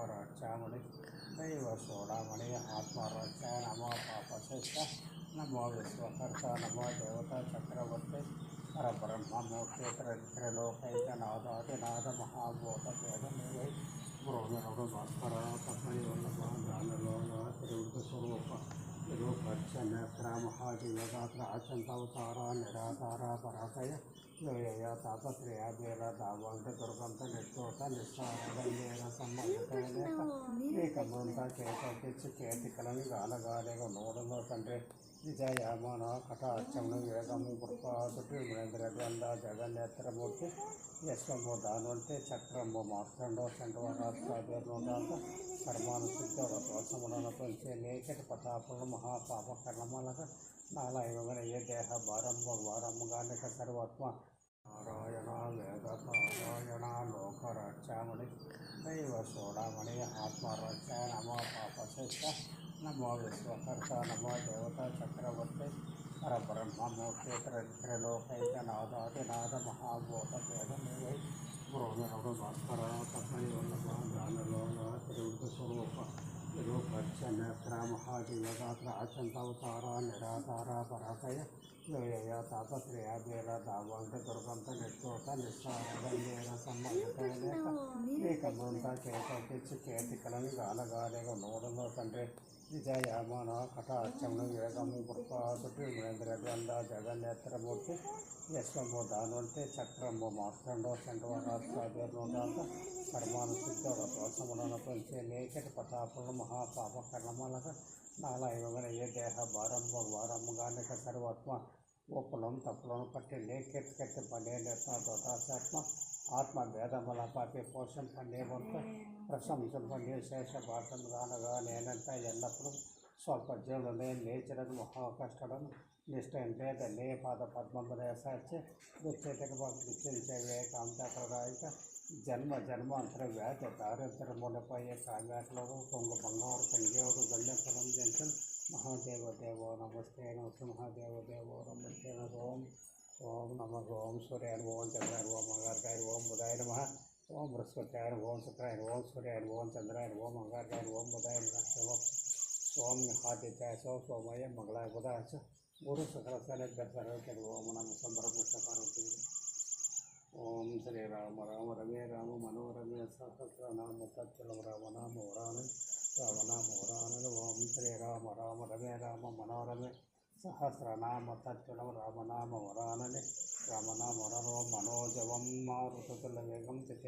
लोकरक्षामणि दैवशोडामणि आत्मरक्षाय नमो पापशिष्ट नमो विश्वकर्ता नमो देवता चक्रवर्ती परब्रह्ममूर्ति त्रिलोकैकनाथादिनाथ महाभूतभेदनिवै गुरुमेरु भास्कर तत्मनिवल्लभ ज्ञानलोल त्रिवृतस्वरूप विरूपच्छ नेत्र महादिवगात्र अचंतावतार निराकार पराकय योयय तापत्रय बेल दावंत दुर्गंत निष्ठोत निष्ठारण्येन सम्मतनेक ಏಕಮಂತ ಕೇತಕಿಚ್ಚು ಕೇತಿಕಲನು ಗಾಲಗಾಲೆಗ ನೋಡಲು ತಂಡ್ರೆ ವಿಜಯಮಾನ ಕಟ ಅಚ್ಚಮನು ವೇಗಮು ಕೃಪಾಸುಟಿ ಮಹೇಂದ್ರ ಗಂಧ ಜಗನ್ನೇತ್ರ ಮೂರ್ತಿ ಯಶ್ವಂಬು ದಾನವಂತೆ ಚಕ್ರಂಬು ಮಾರ್ಕಂಡೋ ಚಂಡವರಾಸ್ತಾದೇರ್ನೋದಾಂತ ಕರ್ಮಾನುಸಿದ್ಧ ರಥೋತ್ಸಮನ ಪಂಚೆ ನೇಕಟ ಪತಾಪುರ ಮಹಾಪಾಪ ಕರ್ಣಮಲಕ ನಾಲಾಯುಗಗಳಿಗೆ ದೇಹ ವಾರಮ್ಮಗಾನಿಕ ಸರ್ವಾತ್ಮ ನಾರಾಯಣ ವೇದ ಪಾರಾಯಣ ಲೋಕರಕ್ಷಾಮಣಿ दैवशोडामणि आत्मरक्षाय नमो पापशिष्ट नमो विश्वकर्ता नमो देवता चक्रवर्ती परब्रह्ममूर्ति त्रिलोकैकनाथादिनाथ महाभूतभेदनिवै गुरुमेरु भास्कर तत्मनिवल्लभ ज्ञानलोल त्रिवृतस्वरूप विरूपच्छ नेत्र महादिवगात्र अचंतावतार निराकार पराकय योयय तापत्रय बेल दावंत दुर्गंत निष्ठोत निष्ठारण्येन सम्मतनेक ಏಕಮಂತ ಕೇತಕಿಚ್ಚು ಕೇತಿಕಲನು ಗಾಲಗಾಲೆಗ ನೋಡಲು ತಂಡ್ರೆ ವಿಜಯಮಾನ ಕಟ ಅಚ್ಚಮನು ವೇಗಮು ಕೃಪಾಸುಟಿ ಮಹೇಂದ್ರ ಗಂಧ ಜಗನ್ನೇತ್ರ ಮೂರ್ತಿ ಯಶ್ವಂಬು ದಾನವಂತೆ ಚಕ್ರಂಬು ಮಾರ್ಕಂಡೋ ಚಂಡವರಾಸ್ತಾದೇರ್ನೋದಾಂತ ಕರ್ಮಾನುಸಿದ್ಧ ರಥೋತ್ಸಮನ ಪಂಚೆ ನೇಕಟ ಪತಾಪುರ ಮಹಾಪಾಪ ಕರ್ಣಮಲಕ ನಾಲಾಯುಗಗಳಿಗೆ ದೇಹ ವಾರಮ್ಮಗಾನಿಕ ಸರ್ವಾತ್ಮ ఓపులం తప్పులను పట్టి లేకెత్తి కెత్తి పండే దోటాశాత్మ ఆత్మ భేదమల పాపి పోషం పండే వంత ప్రశంసం పండే శేష భాషం గానగా నేనంత ఎల్లప్పుడూ స్వల్ప జీవులనే లేచినది మహా కష్టడం నిష్ఠంటే నే పాద పద్మమునే సాచి దుచ్చేతక దుచ్చించే కాంతాకరాయిక జన్మ జన్మాంతర వ్యాధి దారిద్రములపై కావ్యాకులకు కొంగు బంగారు కంగేవుడు గణ్యఫలం జంతులు महादेव देवो नमस्ते नमस्ते महादेव देवो नमस्ते ओम ओम नमः ओम सूर्याय ओम चंद्राय ओम मंगलाय ओम बुधाय नमः ओम बृहस्पत्याय ओम शुक्राय ओम सूर्याय ओम चंद्राय ओम मंगलाय ओम बुधाय नमः ओम आदित्याय सोमय मंगलाय बुधाय गुरु शुक्रशनि दर्शनाय ओम नमः संभ्रमपार्वती ओम श्री राम राम रमे राम मनोरमे सहस्रनाम तत्फलं राम नाम वरानन रामनाम वरानन ओम श्री राम राम रमे राम मनोरमे सहस्रनाम तत्फलं राम नाम वरानन रामनाम वरानो मनोजवं मारुततुल्यवेगं